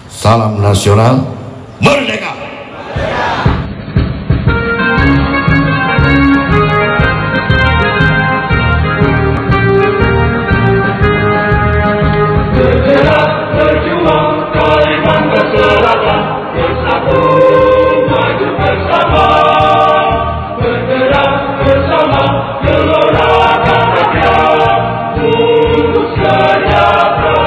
Salam nasional, merdeka! Bergerak berjuang Kalimantan Selatan, bersatu maju bersama. Bergerak bersama gelora rakyat untuk sejahtera.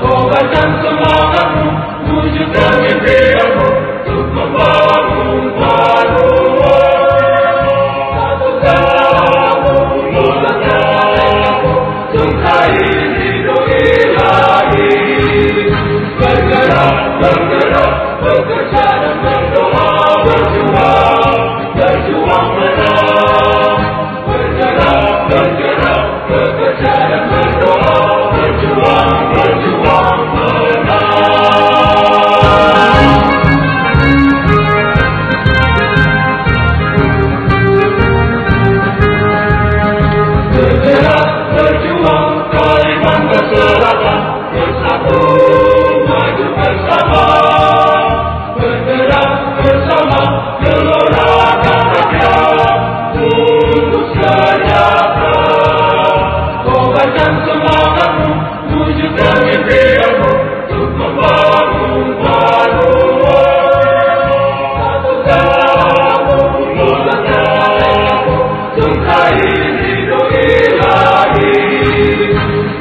Kobarkan semangatmu, wujudkan mimpimu untuk membangun baruan. Satukan mulutmu, sungkai hidup ilahi. Bergerak, bergerak, bekerja dan berdoa, berjuang, berjuang menang. Bergerak, bergerak, bekerja dan berdoa, berjuang, berjuang menang. Bergerak, berjuang Kalimantan Selatan, bersatu maju bersama. Bergerak bersama gelora rakyat untuk sejahtera. Kobarkan semangatmu, wujudkan mimpimu untuk membangun baruan. Satukan mulutmu, sungkai hidup ilahi.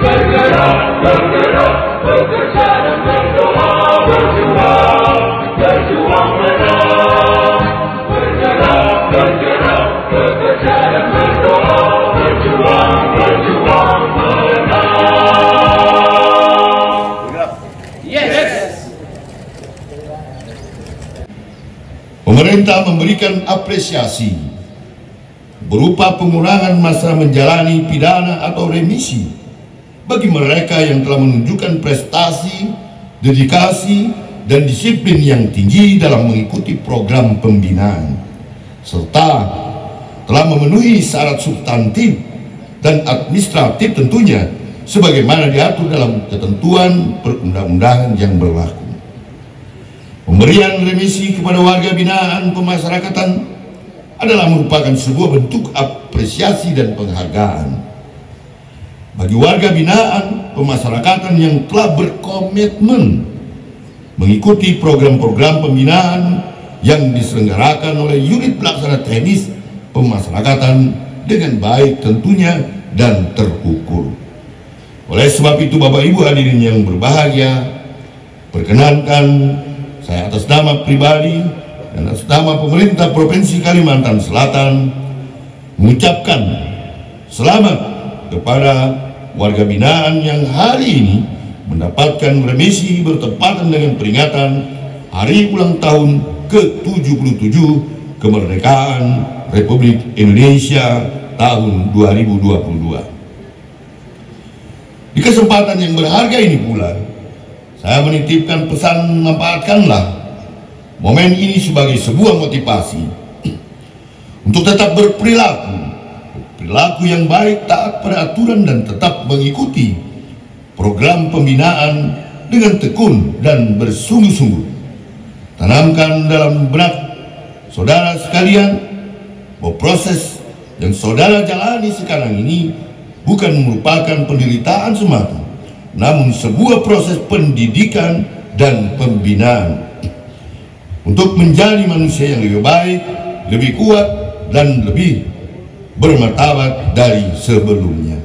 Bergerak, bergerak, bekerja dan berdoa, berjuang, berjuang menang. Bergerak, bergerak, bekerja dan berdoa, berjuang, berjuang menang. Yes! Pemerintah memberikan apresiasi berupa pengurangan masa menjalani pidana atau remisi bagi mereka yang telah menunjukkan prestasi, dedikasi, dan disiplin yang tinggi dalam mengikuti program pembinaan, serta telah memenuhi syarat substantif dan administratif tentunya sebagaimana diatur dalam ketentuan perundang-undangan yang berlaku. Pemberian remisi kepada warga binaan pemasyarakatan adalah merupakan sebuah bentuk apresiasi dan penghargaan bagi warga binaan pemasyarakatan yang telah berkomitmen mengikuti program-program pembinaan yang diselenggarakan oleh unit pelaksana teknis pemasyarakatan dengan baik tentunya dan terukur. Oleh sebab itu Bapak Ibu hadirin yang berbahagia, perkenankan saya atas nama pribadi dan atas nama pemerintah Provinsi Kalimantan Selatan mengucapkan selamat kepada warga binaan yang hari ini mendapatkan remisi bertepatan dengan peringatan Hari Ulang Tahun ke-77 Kemerdekaan Republik Indonesia tahun 2022. Di kesempatan yang berharga ini pula, saya menitipkan pesan manfaatkanlah momen ini sebagai sebuah motivasi untuk tetap berperilaku yang baik, taat pada aturan, dan tetap mengikuti program pembinaan dengan tekun dan bersungguh-sungguh. Tanamkan dalam benak saudara sekalian bahwa proses yang saudara jalani sekarang ini bukan merupakan penderitaan semata, namun sebuah proses pendidikan dan pembinaan untuk menjadi manusia yang lebih baik, lebih kuat, dan lebih bermartabat dari sebelumnya.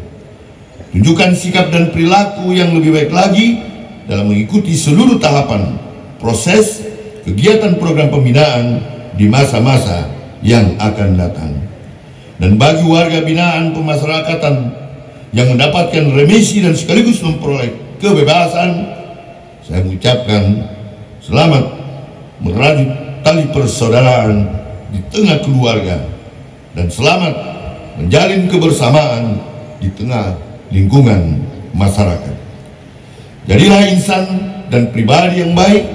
Tunjukkan sikap dan perilaku yang lebih baik lagi dalam mengikuti seluruh tahapan proses kegiatan program pembinaan di masa-masa yang akan datang. Dan bagi warga binaan pemasyarakatan yang mendapatkan remisi dan sekaligus memperoleh kebebasan, saya mengucapkan selamat merajut tali persaudaraan di tengah keluarga dan selamat menjalin kebersamaan di tengah lingkungan masyarakat. Jadilah insan dan pribadi yang baik,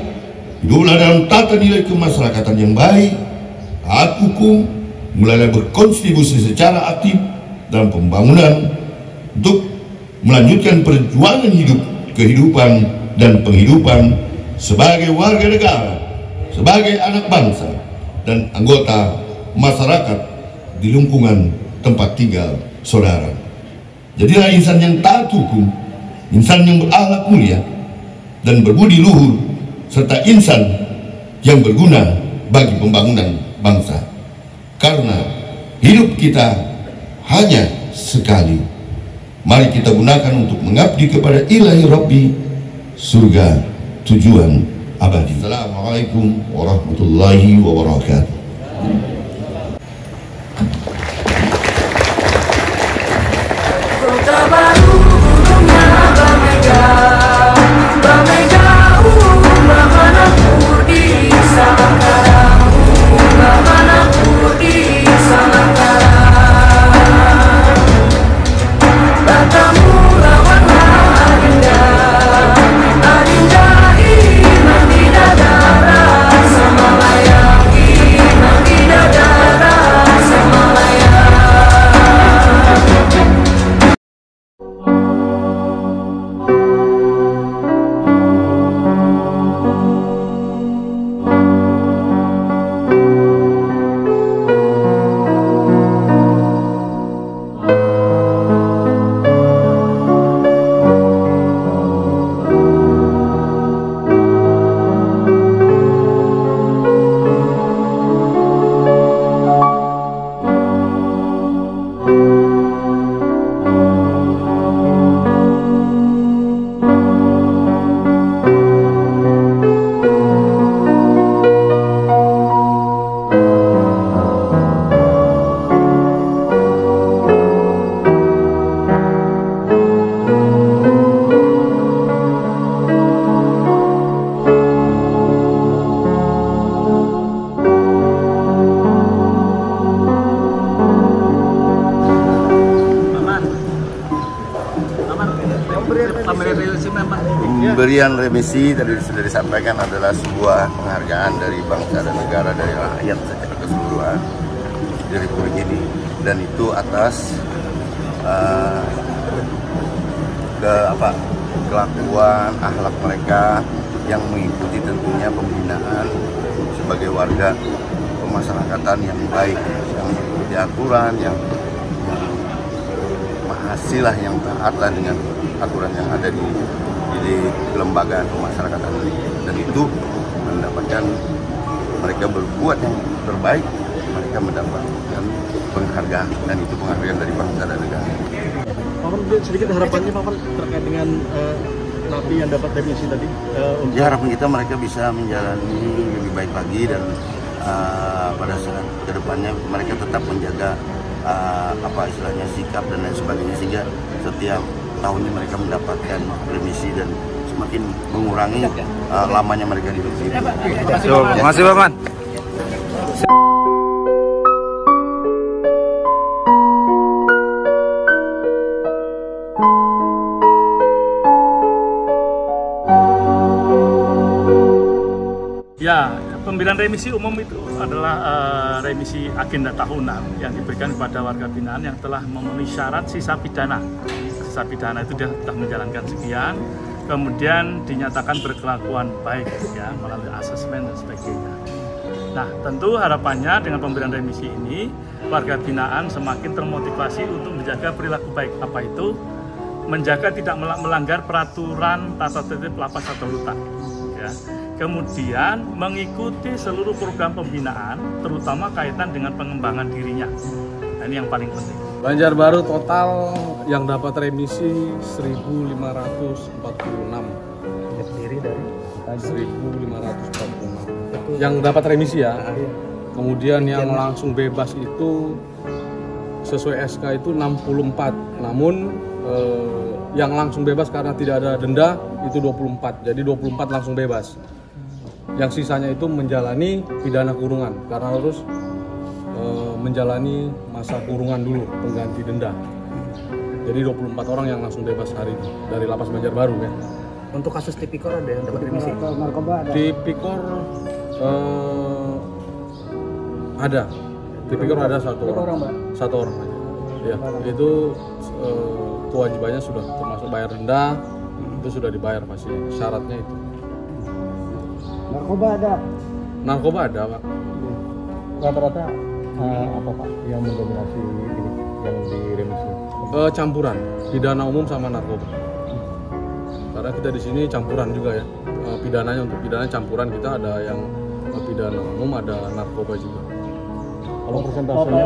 hiduplah dalam tata nilai kemasyarakatan yang baik, taat hukum, mulailah berkontribusi secara aktif dalam pembangunan untuk melanjutkan perjuangan hidup, kehidupan, dan penghidupan sebagai warga negara, sebagai anak bangsa, dan anggota masyarakat di lingkungan tempat tinggal saudara. Jadilah insan yang taat hukum, insan yang berakhlak mulia dan berbudi luhur, serta insan yang berguna bagi pembangunan bangsa. Karena hidup kita hanya sekali. Mari kita gunakan untuk mengabdi kepada Ilahi Rabbi, surga tujuan abadi. Assalamualaikum warahmatullahi wabarakatuh. Kota baru gunungnya Bamega, Bamega Bamana Purdi Samangkara, Bamana Purdi Samangkara. Batamu lawanlah Adinda, Adinda iman di dadara sama layang, iman di dadara sama layang. Pemberian remisi tadi sudah disampaikan adalah sebuah penghargaan dari bangsa dan negara, dari rakyat secara keseluruhan di Republik ini, dan itu atas kelakuan akhlak mereka yang mengikuti tentunya pembinaan sebagai warga pemasyarakatan yang baik, yang mengikuti aturan, yang mahasilah, yang taatlah dengan aturan yang ada di kelembagaan pemasyarakatan ini, dan itu mendapatkan, mereka berbuat yang terbaik, mereka mendapatkan penghargaan, dan itu penghargaan dari bangsa dan negara. Pak, sedikit harapannya Pak terkait dengan napi yang dapat remisi tadi? Ya, harapan kita mereka bisa menjalani lebih baik lagi, dan pada saat kedepannya mereka tetap menjaga istilahnya sikap dan lain sebagainya, sehingga setiap tahunnya mereka mendapatkan remisi dan semakin mengurangi lamanya mereka di hidup. Terima kasih Pak Man. Ya, pemberian remisi umum itu adalah remisi agenda tahunan yang diberikan kepada warga binaan yang telah memenuhi syarat sisa pidana. Sisa pidana itu dia sudah menjalankan sekian, kemudian dinyatakan berkelakuan baik ya melalui asesmen dan sebagainya. Nah, tentu harapannya dengan pemberian remisi ini warga binaan semakin termotivasi untuk menjaga perilaku baik. Apa itu? Menjaga tidak melanggar peraturan tata tertib lapas atau rutan. Ya. Kemudian mengikuti seluruh program pembinaan, terutama kaitan dengan pengembangan dirinya. Nah, ini yang paling penting. Banjarbaru total yang dapat remisi 1.546. Terdiri dari 1.546. Yang dapat remisi ya. Kemudian yang langsung bebas itu sesuai SK itu 64. Namun yang langsung bebas karena tidak ada denda itu 24. Jadi 24 langsung bebas. Yang sisanya itu menjalani pidana kurungan karena harus menjalani masa kurungan dulu pengganti denda. Jadi 24 orang yang langsung bebas hari ini dari lapas Banjarbaru ya. Untuk kasus tipikor ada yang dapat remisi? Tipikor ada. Tipikor ada satu orang. Satu orang aja. Ya, itu kewajibannya sudah termasuk bayar denda, itu sudah dibayar pasti. Syaratnya itu. Narkoba ada. Narkoba ada, Pak. Rata-rata apa Pak yang mendominasi ini yang di remisi? Campuran pidana umum sama narkoba. Karena kita di sini campuran juga ya. Pidananya untuk pidana campuran kita ada yang pidana umum, ada narkoba juga. Kalau persentasenya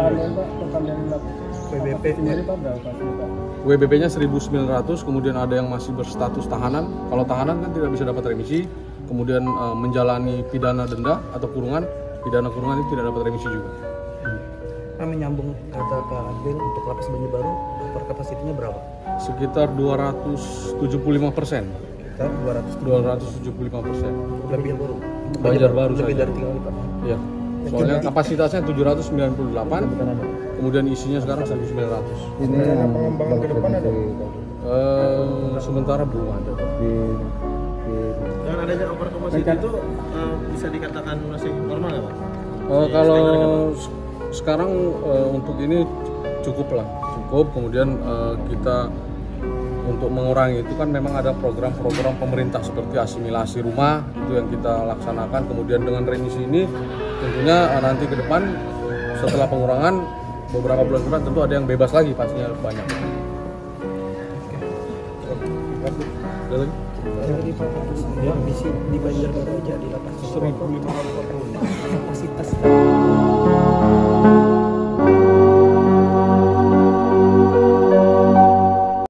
WBP sendiri Pak berapa sih Pak? WBP-nya 1.900, kemudian ada yang masih berstatus tahanan. Kalau tahanan kan tidak bisa dapat remisi, kemudian menjalani pidana denda atau kurungan, pidana kurungan itu tidak dapat remisi juga. Kami nyambung kata Kak Adil untuk lapas Banjarbaru, over kapasitinya berapa? Sekitar 275%. Kita 275%. Banjarbaru. Banjarbaru lebih saja. dari 3 kali Pak. Iya. Soalnya kapasitasnya 798, kemudian isinya sekarang 1.900. Ini pengembangan ke depan ada? Sementara belum ada. Dengan adanya over capacity itu bisa dikatakan masih normal ya Pak? Kalau sekarang untuk ini cukup. Kemudian kita untuk mengurangi itu kan memang ada program-program pemerintah seperti asimilasi rumah itu yang kita laksanakan. Kemudian dengan remisi ini tentunya nanti ke depan setelah pengurangan beberapa bulan ke depan tentu ada yang bebas lagi, pastinya banyak. Ada lagi? Di Banjarbaru jadi lapas 1.500. kapasitas